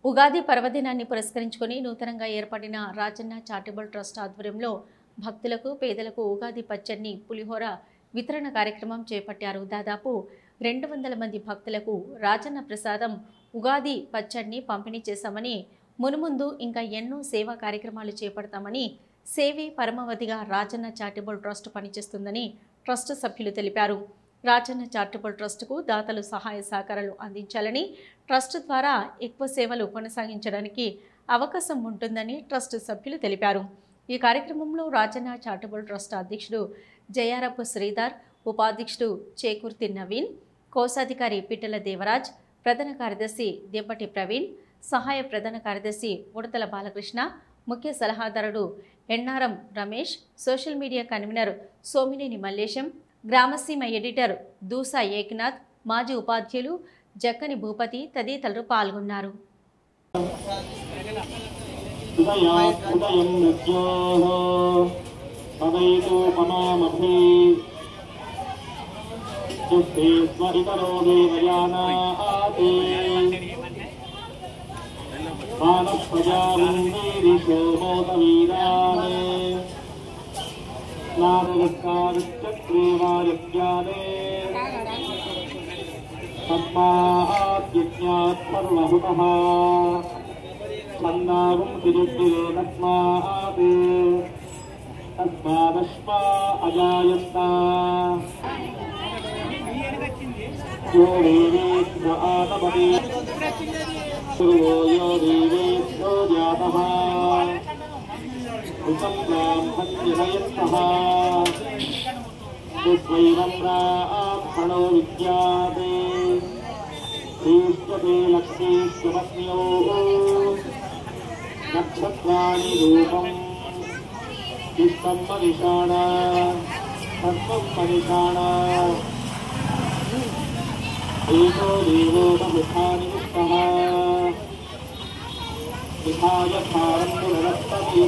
ఉగాది పర్వదినాన్ని పురస్కరించుకొని నూతనంగా ఏర్పడిన రాజన్న చారిటబుల్ ట్రస్ట్ ఆధ్వర్యంలో భక్తులకు పేదలకు ఉగాది పచ్చడిని పులిహోర వితరణ కార్యక్రమం చేపట్టారు. దాదాపు 200 మంది భక్తులకు రాజన్న ప్రసాదం ఉగాది పచ్చడిని పంపిణీ చేశామని, మునుముందు ఇంకా ఎన్నో సేవా కార్యక్రమాలు చేపడతామని, సేవే పరమావధిగా రాజన్న చారిటబుల్ ట్రస్ట్ పనిచేస్తుందని ట్రస్ట్ సభ్యులు తెలిపారు. రాజన్న చారిటబుల్ ట్రస్టుకు దాతలు సహాయ సహకారాలు అందించాలని, ట్రస్ట్ ద్వారా ఎక్కువ సేవలు కొనసాగించడానికి అవకాశం ఉంటుందని ట్రస్ట్ సభ్యులు తెలిపారు. ఈ కార్యక్రమంలో రాజన్న చారిటబుల్ ట్రస్ట్ అధ్యక్షుడు జయారపు శ్రీధర్, ఉపాధ్యక్షుడు చేకూర్తి నవీన్, కోశాధికారి పిట్టల దేవరాజ్, ప్రధాన కార్యదర్శి దెబ్బటి ప్రవీణ్, సహాయ ప్రధాన కార్యదర్శి ఉడతల బాలకృష్ణ, ముఖ్య సలహాదారుడు NRM Ramesh, social media convener Somineni Mallesham, Gramaseema editor Dusa Ekanath, మాజీ ఉపాధ్యులు జక్కని భూపతి తదితరులు పాల్గొన్నారు. तस्मात् सर्वहुतः छन्दागुं तिरुद्धिरे तस्मात् तस्मादश्वा अजायन्त यो देवेभ्यो आतपति यो देवेभ्यो जातः उपम्रां सञ्जनयन्तः पुष्पैरम्रात्मनो विद्याते श्रीष्टते लक्ष्मीष्टपत्न्योः नक्षत्राणि रूपम् इष्टं मनिषाण तत्त्वं मनिषाण एको देवो बहुधानि मुक्तः विहाय भारं पुनरस्तमे।